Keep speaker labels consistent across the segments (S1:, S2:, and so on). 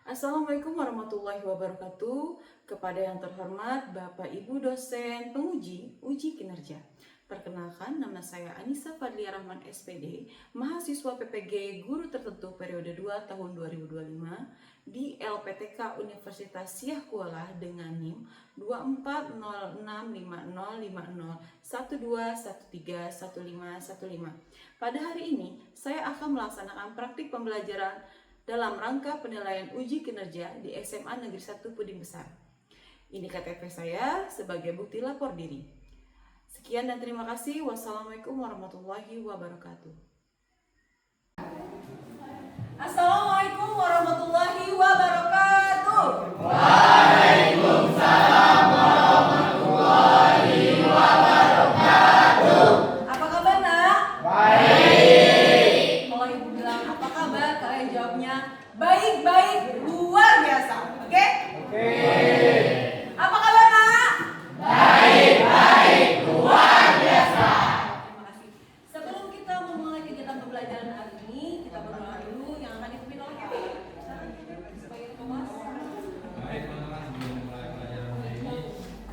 S1: Assalamualaikum warahmatullahi wabarakatuh. Kepada yang terhormat Bapak Ibu dosen penguji uji kinerja. Perkenalkan, nama saya Anissa Fadlia Rahman SPD, mahasiswa PPG Guru Tertentu periode 2 tahun 2025 di LPTK Universitas Syiah Kuala dengan NIM 2406505012131515. Pada hari ini, saya akan melaksanakan praktik pembelajaran dalam rangka penilaian uji kinerja di SMA Negeri 1 Puding Besar. Ini KTP saya sebagai bukti lapor diri. Sekian dan terima kasih. Wassalamualaikum warahmatullahi wabarakatuh. Assalamualaikum warahmatullahi wabarakatuh.
S2: Waalaikumsalam warahmatullahi wabarakatuh.
S1: Apa kabar, Nak?
S2: Baik.
S1: Kalau Ibu bilang apa kabar, kalian jawabnya baik-baik luar biasa. Oke?
S2: Oke.
S1: Apa kabar, Nak?
S2: Baik luar biasa.
S1: Terima kasih. Sebelum kita memulai kegiatan pembelajaran hari ini, kita berdoa dulu yang akan dipimpin oleh Kevin. Sebagai ketua.
S3: Baik teman-teman, sebelum mulai pelajaran hari ini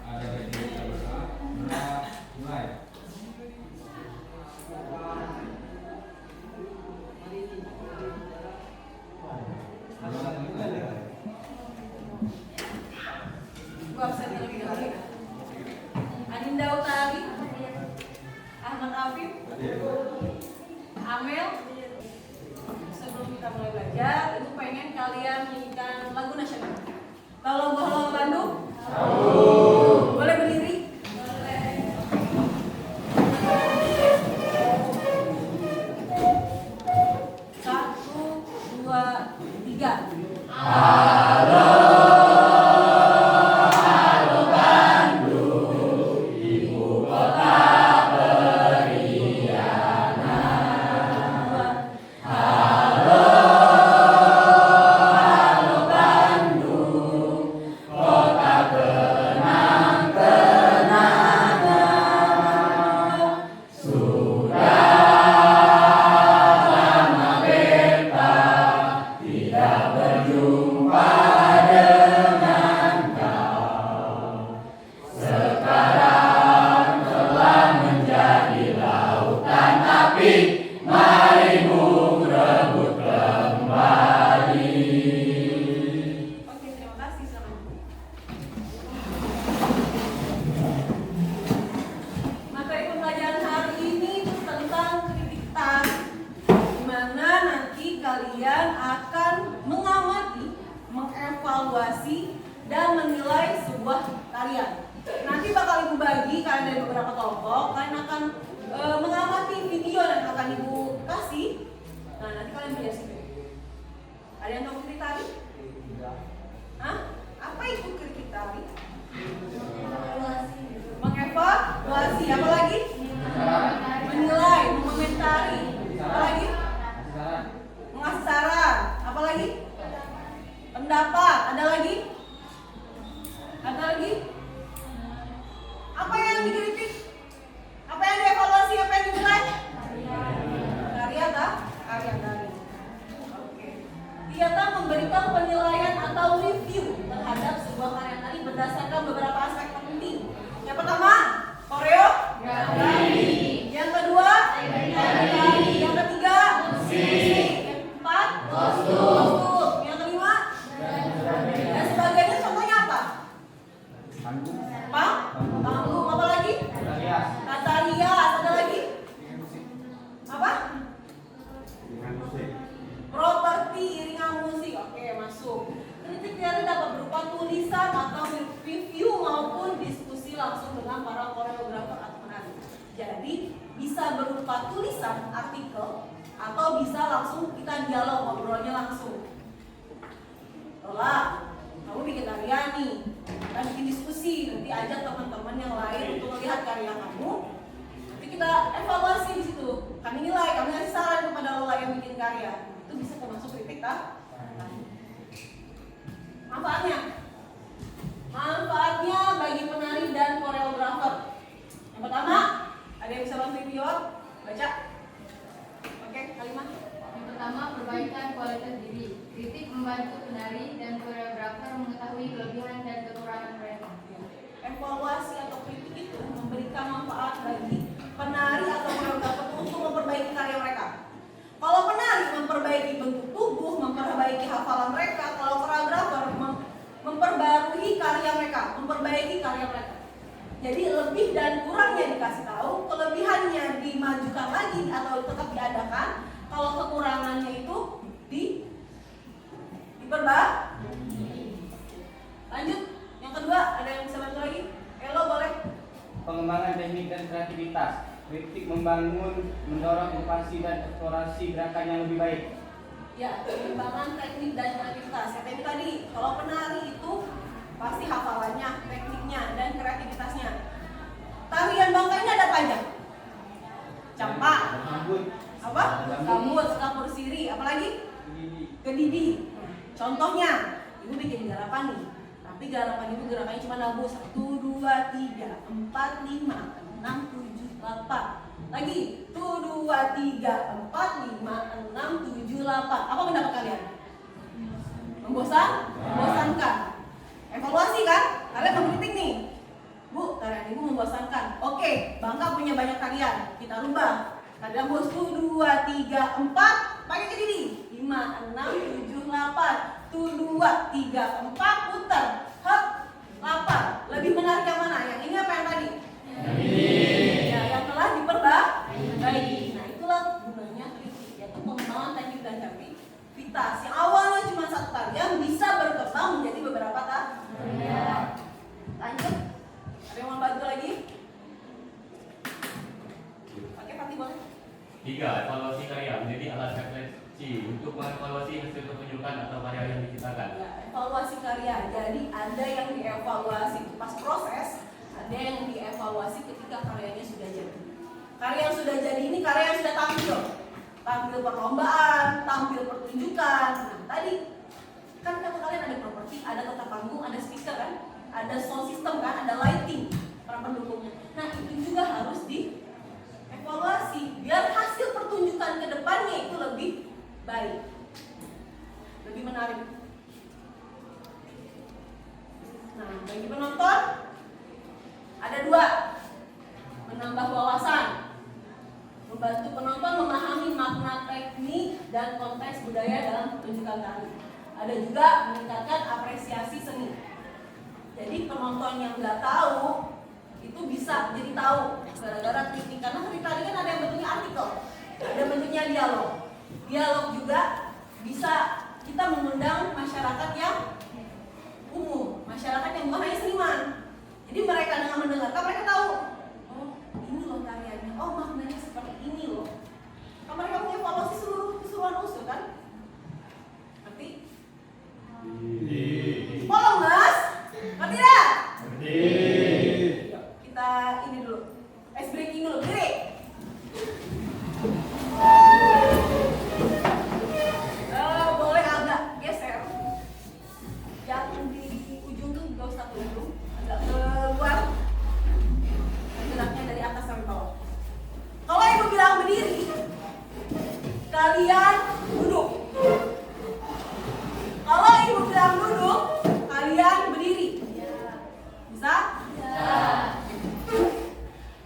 S3: ada baiknya kita berdoa. Mulai.
S1: Gua absen terlebih dahulu. Adinda Utari, Ahmad Afif, Amel. Sebelum kita mulai belajar, Ibu pengen kalian nyanyikan lagu nasional. Kalau Bohong Bandung? Boleh berdiri? Boleh. Satu, dua, tiga. Oke, terima kasih sama. Materi pembelajaran hari ini tentang kritik tarik, di mana nanti kalian akan mengamati, mengevaluasi, dan menilai sebuah karya. Nanti bakal Ibu bagi kalian dari beberapa kelompok. Kalian akan mengamati video yang akan Ibu kasih. Nah, nanti kalian belajar sendiri. Ada yang tahu kritik tarik? Hah? Apa itu kritik tarik? Mengevaluasi. Apa lagi? Menilai, mengomentari. Apa lagi? Mengasih saran. Apa lagi? Pendapat. Ada lagi? Ada lagi? Apa yang dikritik? Apa yang dievaluasi? Apa yang dinilai? Karya tak? Karya. Oke. Kita memberikan penilaian atau review terhadap sebuah karya tari berdasarkan beberapa aspek penting. Yang pertama, koreografi. Yang kedua, tari. Yang ketiga, musik. Yang keempat, kostum. Yang kelima, dan sebagainya. Contohnya apa? Panggung. Apa lagi? Tata rias. Ada lagi? Apa? Properti, iringan musik. Oke, masuk. Kritik teori dapat berupa tulisan atau review maupun diskusi langsung dengan para koreografer atau penari. Jadi bisa berupa tulisan, artikel, atau bisa langsung kita dialog, ngobrolnya langsung. Olah, kamu bikin karya nih, kita bikin diskusi, nanti ajak teman-teman yang lain untuk melihat karya kamu. Nanti kita evaluasi di situ. Kami nilai, kami kasih saran kepada lo yang bikin karya. Itu bisa termasuk kritik, tak? Manfaatnya? Manfaatnya bagi penari dan koreografer. Yang pertama, ada yang bisa bantu video? Baca. Oke, kalimat.
S4: Yang pertama, perbaikan kualitas diri.
S2: Kritik membantu penari dan koreografer mengetahui kelebihan dan kekurangan mereka.
S1: Evaluasi atau kritik itu memberikan manfaat bagi penari atau koreografer untuk memperbaiki karya mereka. Kalau penari memperbaiki bentuk tubuh, memperbaiki hafalan mereka, kalau koreografer memperbarui karya mereka, memperbaiki karya mereka. Jadi lebih dan kurangnya dikasih tahu, kelebihannya dimajukan lagi atau tetap diadakan, kalau kekurangannya itu diperbaiki. Lanjut, yang kedua ada yang bisa bantu lagi? Elo boleh.
S4: Pengembangan teknik dan kreativitas. Kritik membangun, mendorong inovasi dan eksplorasi gerakan yang lebih baik.
S1: Ya, pengembangan teknik dan kreativitas. Ya, kayak tadi, kalau penari itu pasti hafalannya, tekniknya, dan kreativitasnya. Tarian bangka ini ada apa aja? Campak,
S4: Rambut.
S1: apa? Gambut, kapur siri, apalagi? Kedidi. Contohnya, ibu bikin garapan nih. Tapi garapan ibu gerakannya cuma lagu 1, 2, 3, 4, 5, 6, 7, 8. Lagi 1, 2, 3, 4, 5, 6, 7, 8. Apa pendapat kalian? Membosankan. Evaluasi kan? Kalian mengkritik nih. Bu, tarian ibu membosankan. Oke, bangka punya banyak tarian. Kita rubah. Tarian bos 1, 2, 3, 4. Pakai kedidi. 5, 6, 7, 8. 1, 2, 3, 4. Putar. Hop. 8. Lebih menarik yang mana? Yang ini apa yang tadi? Ya, yang telah diperbaiki. Nah, itulah gunanya kritik, yaitu pengembangan teknik dan kreativitas. Yang awalnya cuma satu tarian bisa berkembang menjadi beberapa tarian. Lanjut. Ada yang mau bantu lagi? Pakai Fatih boleh.
S5: 3. Evaluasi karya menjadi alat refleksi untuk mengevaluasi hasil pertunjukan atau karya yang diciptakan.
S1: Ya, evaluasi karya. Jadi ada yang dievaluasi pas proses, ada yang dievaluasi ketika karyanya sudah jadi. Karya yang sudah jadi ini karya yang sudah tampil perlombaan, tampil pertunjukan. Nah, tadi kan kata kalian ada properti, ada tata panggung, ada speaker kan, ada sound system kan, ada lighting para pendukungnya. Nah, itu juga harus dievaluasi biar hasil pertunjukan ke depannya itu lebih baik, lebih menarik. Nah, bagi penonton ada 2, menambah wawasan, membantu penonton memahami makna teknik dan konteks budaya dalam pertunjukan tari. Ada juga meningkatkan apresiasi seni. Jadi penonton yang nggak tahu itu bisa jadi tahu gara-gara kritik. Karena kritik tadi kan ada yang bentuknya artikel, ada bentuknya dialog. Dialog juga bisa kita mengundang masyarakat yang umum, masyarakat yang bukan hanya seniman. Jadi mereka dengan mendengarkan mereka tahu, oh ini loh tariannya, oh maknanya seperti ini loh. Kalau mereka mengevaluasi seluruh keseluruhan unsur kan? Ngerti? Follow mas? Ngerti dah? Yuk, kita ini dulu, ice breaking dulu, berdiri. Boleh agak geser. Yang di ujung tuh gak usah ke ujung, agak keluar. Geraknya dari atas sampai bawah. Kalau ibu bilang berdiri, kalian duduk. Kalau ibu bilang duduk, kalian berdiri. Bisa?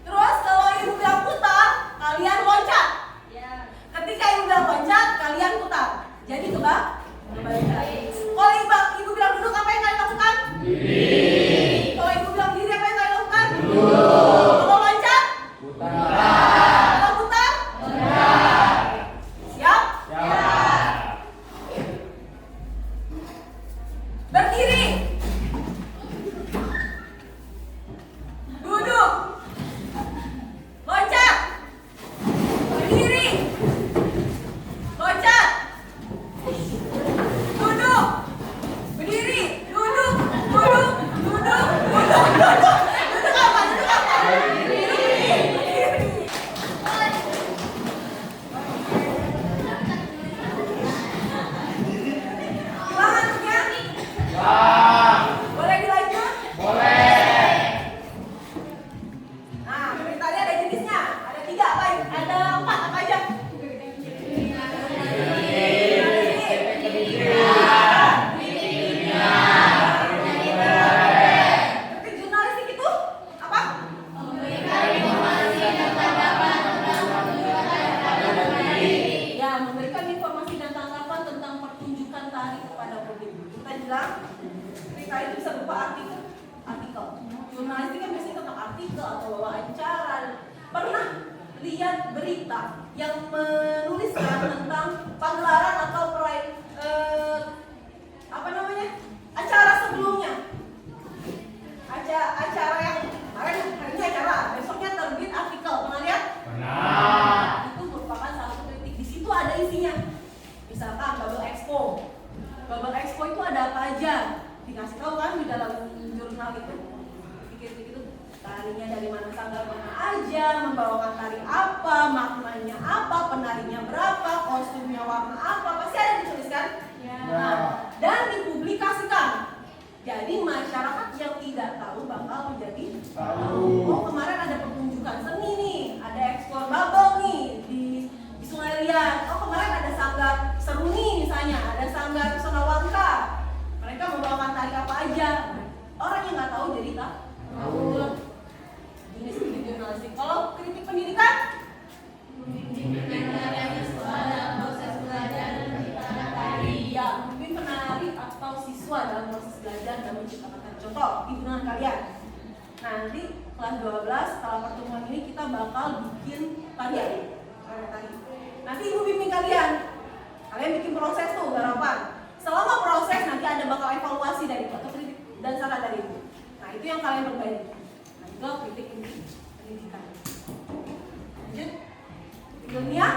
S1: Terus kalau ibu bilang putar, kalian loncat. Ketika ibu bilang loncat, kalian putar. Jadi kebalikan. Kalau ibu bilang duduk, apa yang kalian lakukan? Kalau ibu bilang berdiri, apa yang kalian lakukan? Kalau loncat? Kalau putar? Siap? Berdiri. Duduk. Loncat. Berdiri. Loncat. Duduk. Berdiri. Duduk. Duduk. Duduk. Duduk. Duduk. Duduk apa? Duduk apa? Berdiri. Gimana duduknya? bilang cerita itu bisa berupa artikel. Jurnalistik kan biasanya tentang artikel atau wawancara. Pernah lihat berita yang menuliskan tentang pagelaran atau acara sebelumnya? Acara yang kemarin hari ini acara, besoknya terbit artikel. Pernah lihat?
S5: Pernah.
S1: Itu merupakan salah satu kritik. Di situ ada isinya. Misalkan Bubble Expo. Bubble Expo itu ada apa aja? Dikasih tahu kan di dalam jurnal itu. Pikir-pikir itu tarinya dari mana, sanggar mana aja, membawakan tari apa, maknanya apa, penarinya berapa, kostumnya warna apa, pasti ada dituliskan. Nah, dan dipublikasikan. Jadi masyarakat yang tidak tahu bakal menjadi tahu. Oh, kemarin ada pertunjukan seni nih, ada ekspor bubble nih di Sungai Liat. Oh, kemarin ada sanggar Seruni misalnya, ada sanggar Sonawangka. Mereka membawakan tari apa aja. Orang yang nggak tahu jadi tahu. Jenis kritik jurnalistik. Kalau kritik pendidikan? Ya, mungkin penari atau siswa dalam proses belajar dan menciptakan tari. Contoh, himpunan kalian. Nanti kelas 12 setelah pertemuan ini kita bakal bikin tarian. Nanti ibu bimbing kalian bikin proses tuh garapan. Selama proses nanti ada bakal evaluasi dari ibu atau kritik dan saran dari ibu. Nah itu yang kalian perbaiki. Nah itu kritik pendidikan. Lanjut. Ilmiah.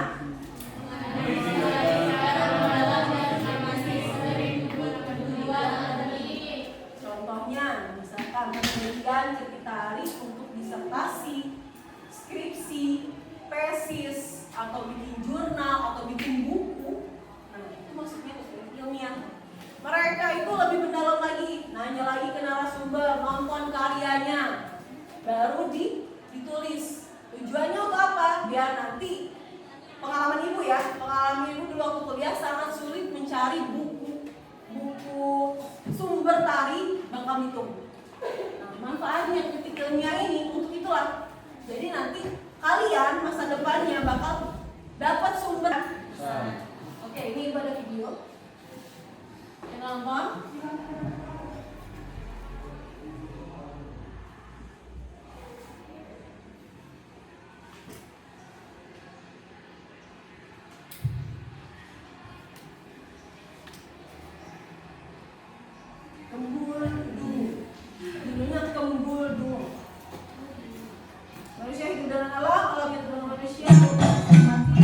S1: Contohnya misalkan penelitian kritik tari untuk disertasi, skripsi, tesis, atau bikin jurnal atau bikin buku. Nah itu maksudnya kritik ilmiah. Mereka itu lebih mendalam lagi, nanya lagi ke narasumber, nonton karyanya, baru ditulis. Tujuannya untuk apa? Biar nanti pengalaman ibu dulu waktu kuliah sangat sulit mencari buku sumber tari Bangka Belitung. Nah, manfaatnya kritik ilmiah ini untuk itulah. Jadi nanti kalian masa depannya bakal dapat sumber. Oke, ini ibu ada video. Yang nonton. Judulnya Kembul Dung. Manusia hidup dengan alam, alam hidup dengan manusia. Mati.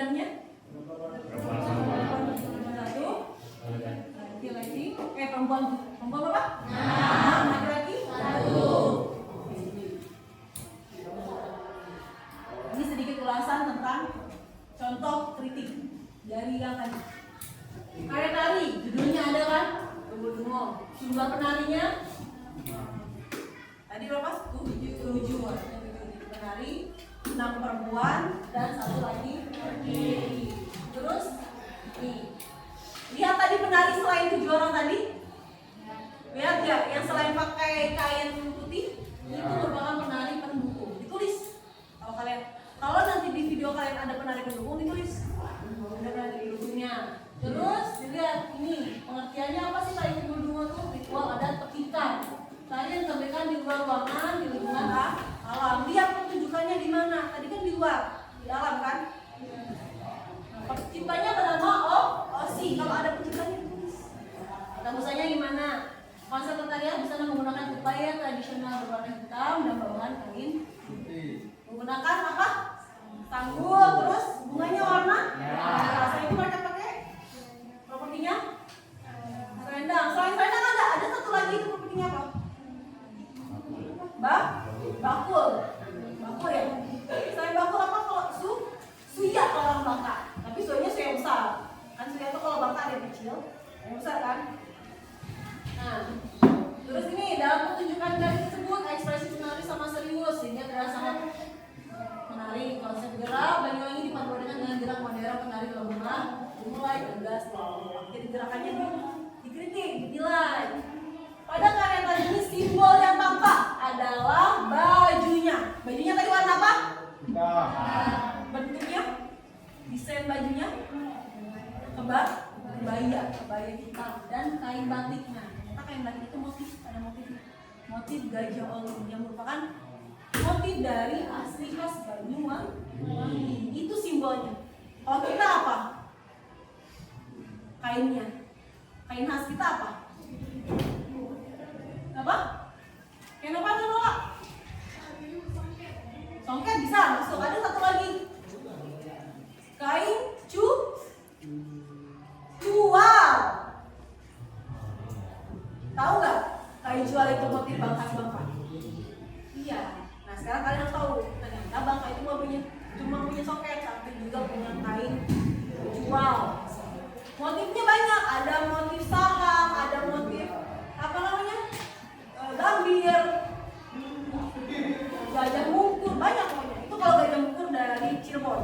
S1: badannya? Satu. Laki-laki. Perempuan berapa? Laki-laki? Ini sedikit ulasan tentang contoh kritik dari yang tadi. Karya tari, judulnya ada kan? Tunggu. Jumlah penarinya tadi berapa? 7 penari, 6 perempuan dan 1 lagi laki. Terus nih, lihat tadi penari selain 7 orang tadi. Lihat ya, yang selain pakai kain putih itu merupakan penari pendukung. Ditulis. Kalau nanti di video kalian ada penari pendukung, ditulis. Ada penari pendukungnya. Terus dilihat ini pengertiannya apa sih tari pendukung itu? Ritual adat petikan. Tadi yang ditampilkan di luar ruangan, di lingkungan alam. Lihat pertunjukannya di mana? Tadi kan di luar, di dalam kan? Penciptanya bernama Osi. Kalau ada penciptanya ditulis. Busanya gimana? Konsep pertarian bisa menggunakan kebaya tradisional berwarna hitam dan bawahan kain putih. Menggunakan apa? Tanggul, terus bunganya warna? Saya itu mereka pakai propertinya? Selendang. Selain selendang ada satu lagi itu propertinya apa? Bakul ya. Selain bakul apa kalau suya kalau orang Bangka. Tapi suyanya suya besar. Kan suya itu kalau Bangka ada kecil, yang besar kan? Nah, terus ini dalam pertunjukan dari tersebut ekspresi penari sama serius sehingga terasa sangat menarik. Konsep gerak Banyuwangi dipadupadankan dengan gerak modern penari dalam rumah dimulai tegas. Jadi gerakannya dikritik, dinilai. Pada karya tadi ini simbol yang tampak adalah bajunya. Bajunya tadi warna apa? Bentuknya, desain bajunya kebaya hitam dan kain batiknya. Kain batik itu ada motif gajah oli yang merupakan motif dari asli khas Banyuwangi. Itu simbolnya. Kalau kita apa? Kainnya. Kain khas kita apa? Apa? Kain apa tuh Lola? Songket bisa masuk. Ada satu lagi. Kain cual. Tahu nggak? Kain cual itu motif khas Bangka. Iya. Nah sekarang kalian harus tahu. Ternyata Bangka itu cuma punya songket, tapi juga punya kain cual. Motifnya banyak. Ada motif sarang, ada motif apa namanya? Gambir, gajah mungkur, banyak pokoknya. Itu kalau gajah mungkur dari Cirebon.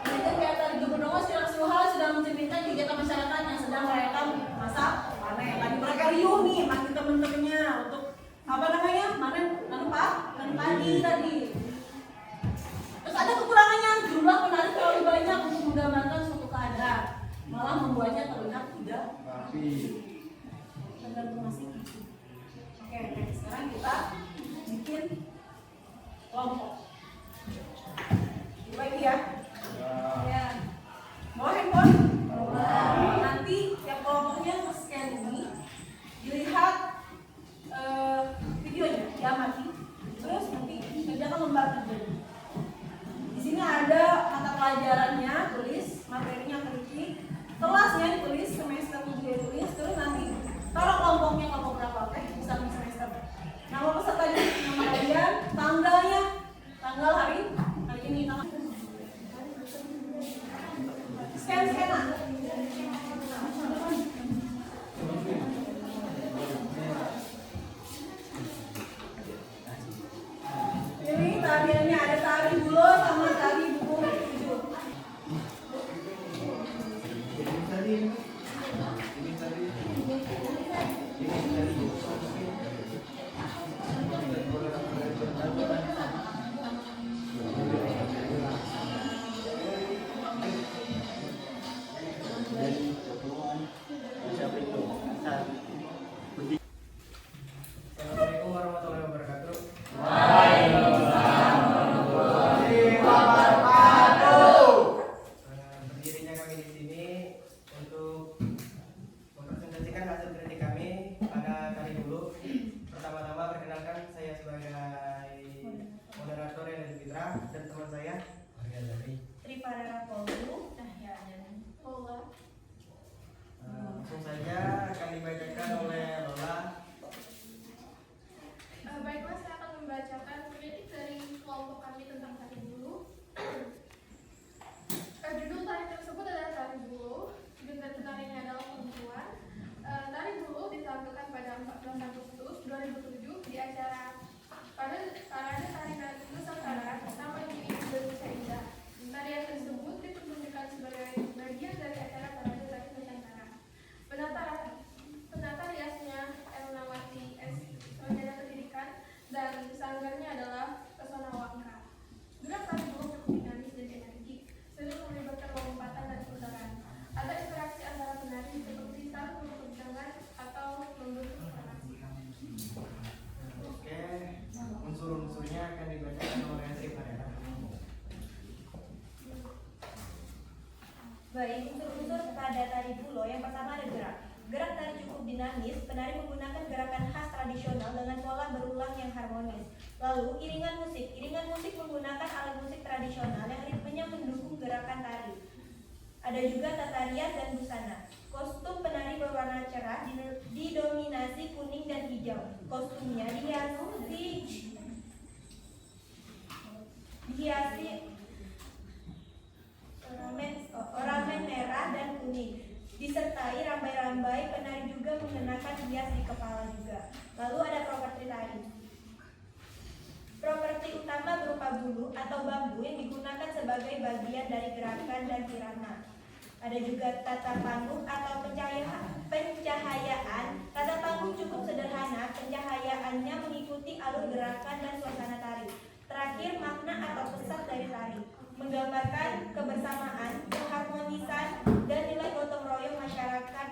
S1: Kemudian kayak tadi Gubernur secara keseluruhan sudah mencerminkan kegiatan masyarakat yang sedang merayakan masa panen. Tadi mereka riuh nih, manggil temen-temennya untuk apa namanya? Panen padi tadi. Terus ada kekurangannya, jumlah penari terlalu banyak untuk menggambarkan suatu keadaan, malah membuatnya terlihat tidak rapi. Tergantung masih. Oke, sekarang kita bikin kelompok. Baik ya. Ya. Bawa handphone. Nanti tiap kelompoknya scan ini, dilihat videonya, diamati. Terus nanti kerjakan lembar kerjanya. Di sini ada mata pelajarannya, tulis materinya kritik, kelasnya ditulis, semester juga ditulis, terus nanti taruh kelompoknya kelompok berapa, oke? Bisa semester. Nama pesertanya, nama kalian, tanggalnya, tanggal hari ini, tanggal. Scan-scanan. Ini tariannya ada tari bulo sama tari buku hijau.
S6: Baik, unsur-unsur pada tari bulo yang pertama ada gerak. Gerak tari cukup dinamis, penari menggunakan gerakan khas tradisional dengan pola berulang yang harmonis. Lalu, iringan musik. Iringan musik menggunakan alat musik tradisional yang ritmenya mendukung gerakan tari. Ada juga tata rias dan busana. Kostum penari berwarna cerah didominasi kuning dan hijau. Kostumnya dihiasi ornamen merah dan kuning, disertai rambai-rambai. Penari juga mengenakan hias di kepala juga. Lalu ada properti tari. Properti utama berupa bulu atau bambu yang digunakan sebagai bagian dari gerakan dan irama. Ada juga tata panggung atau pencahayaan. Tata panggung cukup sederhana, pencahayaannya mengikuti alur gerakan dan suasana tari. Terakhir, makna atau pesan dari tari menggambarkan kebersamaan, keharmonisan, dan nilai gotong royong masyarakat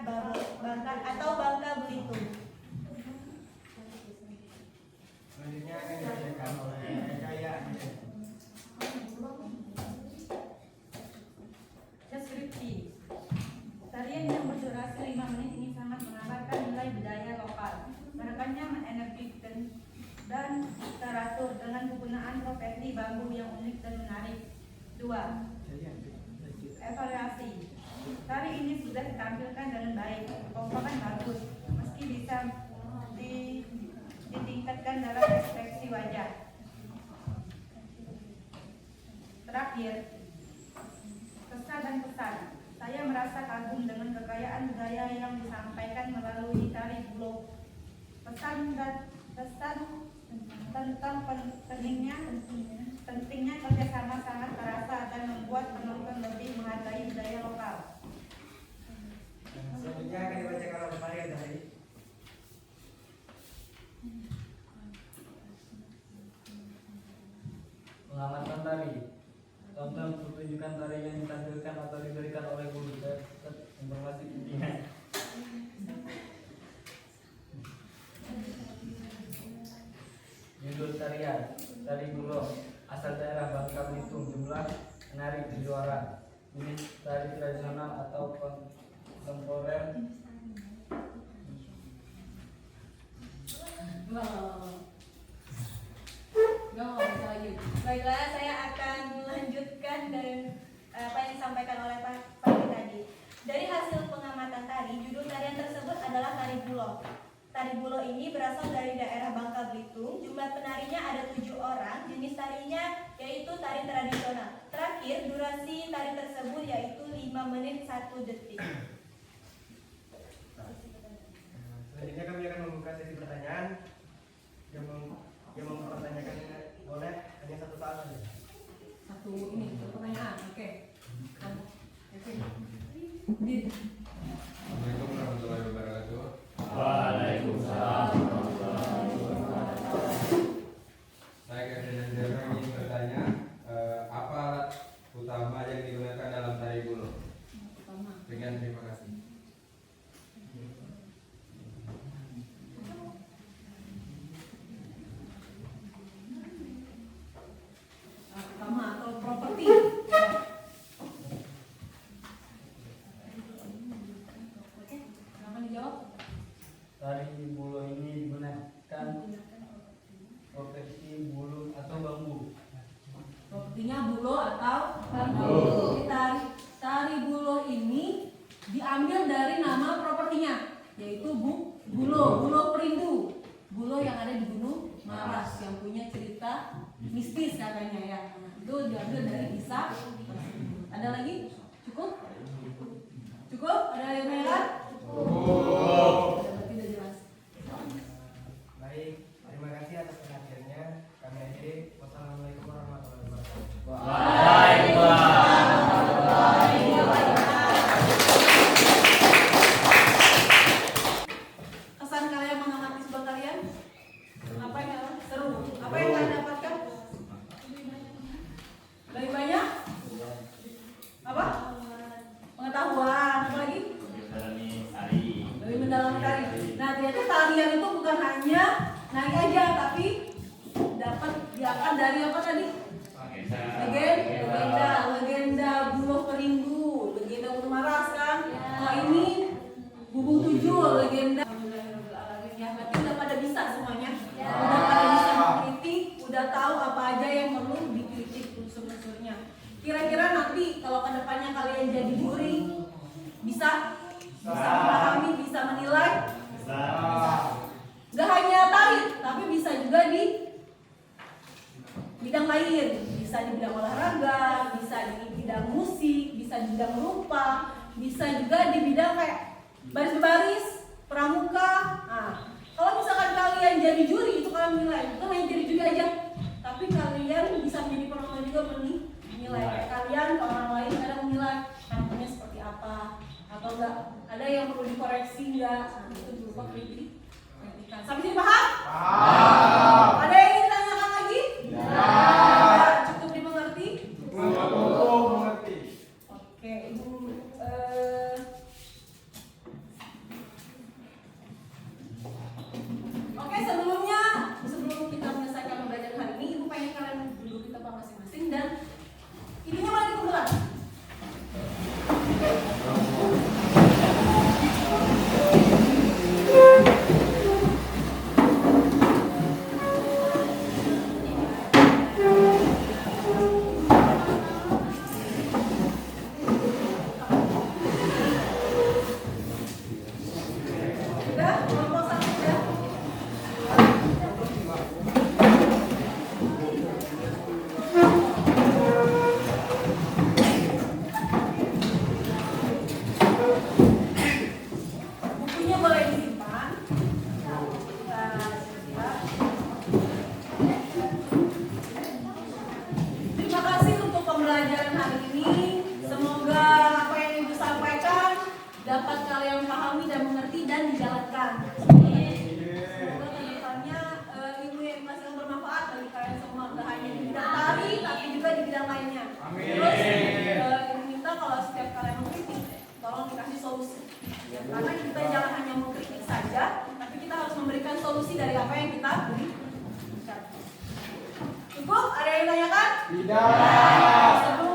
S6: Bangka Belitung.
S4: Selanjutnya akan dibacakan oleh Kaya.
S2: Deskripsi. Tarian yang berdurasi 5 menit ini sangat menggambarkan nilai budaya lokal. Gerakannya menenergikan dan teratur dengan penggunaan profesi bambu yang unik dan menarik. 2. Evaluasi. Tari ini sudah ditampilkan dengan baik, kekompakan bagus, meski bisa ditingkatkan dalam ekspresi wajah. Terakhir, pesan dan pesan. Saya merasa kagum dengan kekayaan budaya yang disampaikan melalui tari bulo. Pesan tentang pentingnya kerjasama sangat terasa dan membuat penonton lebih menghargai budaya lokal.
S4: Selanjutnya akan dibacakan oleh Maria dari
S7: Pengamatan tari. Tonton pertunjukan tari yang ditampilkan atau diberikan oleh guru dan informasi intinya. Judul tarian, tari bulo, asal daerah Bangka Belitung, jumlah penari 7 orang. Jenis tari tradisional atau kontemporer.
S6: Baiklah, saya akan melanjutkan dan apa yang disampaikan oleh Pak tadi. Dari hasil pengamatan tari, judul tarian tersebut adalah tari bulo. Tari bulo ini berasal dari daerah Bangka Belitung. Jumlah penarinya ada 7 orang. Jenis tarinya yaitu tari tradisional. Terakhir, durasi tari tersebut yaitu 5 menit 1 detik.
S4: Selanjutnya kami akan membuka sesi pertanyaan. Yang mempertanyakannya boleh hanya 1 soal saja.
S1: Satu pertanyaan. Oke.
S3: Assalamualaikum warahmatullahi wabarakatuh.
S5: Waalaikumsalam.
S3: Saya Kevin Zero ingin bertanya, apa alat utama yang digunakan dalam tari bulo? Dengan terima kasih.
S1: Pertama atau properti. Silakan dijawab.
S7: Tari bulo ini digunakan profesi bulu atau bambu.
S1: Propertinya bulo atau bambu. Tari bulo ini diambil dari nama propertinya, yaitu bulo perindu. Bulo yang ada di Gunung Maras yang punya cerita mistis katanya ya. Itu diambil dari kisah. Ada lagi? Cukup? Ada yang lain? Berarti udah jelas.
S4: Baik, terima kasih atas perhatiannya. Kami akhiri. Wassalamualaikum warahmatullahi wabarakatuh.
S1: Kesan kalian mengamati sebuah tarian? Apa yang seru? Apa yang kalian dapatkan? Lebih banyak? Apa? Pengetahuan. Apa lagi? Lebih mendalami tari. Nah, ternyata tarian itu bukan hanya nari aja, tapi dapat diangkat dari apa tadi? Legenda bulo perindu, legenda nanti kalau kedepannya kalian jadi juri bisa memahami, bisa menilai. Gak hanya tari, tapi bisa juga di bidang lain, bisa di bidang olahraga, bisa di bidang musik, bisa di bidang rupa, bisa juga di bidang kayak baris-baris, pramuka. Nah, kalau misalkan kalian jadi juri itu kalian menilai, bukan hanya jadi juri aja, tapi kalian bisa menjadi penonton juga menilai. Kayak kalian ke orang lain kadang menilai karakternya seperti apa atau enggak, ada yang perlu dikoreksi enggak, nah, itu berupa kritikan. Sampai sini paham? Paham. Ada yang ingin ditanyakan lagi? Ya. Cukup dimengerti?
S3: Cukup mengerti.
S1: Oke, Ibu. Oke, sebelum kita menyelesaikan pembelajaran hari ini, Ibu pengen kalian duduk di tempat masing-masing dan idenya boleh dikumpulkan. Udah, kelompok satu udah. Bukunya boleh disimpan. Terima kasih untuk pembelajaran hari ini. Semoga apa yang Ibu sampaikan dapat kalian pahami dan mengerti dan dijalankan. Semoga kedepannya ilmu yang dikasihkan bermanfaat bagi kalian semua, tidak hanya di bidang tari, tapi juga di bidang lainnya. Terus Ibu minta kalau setiap kalian mengkritik, tolong dikasih solusi. Ya, karena kita jangan hanya mengkritik saja, tapi kita harus memberikan solusi dari apa yang kita berikan. Cukup? Ada yang tanyakan?
S3: Tidak.
S1: Sebelum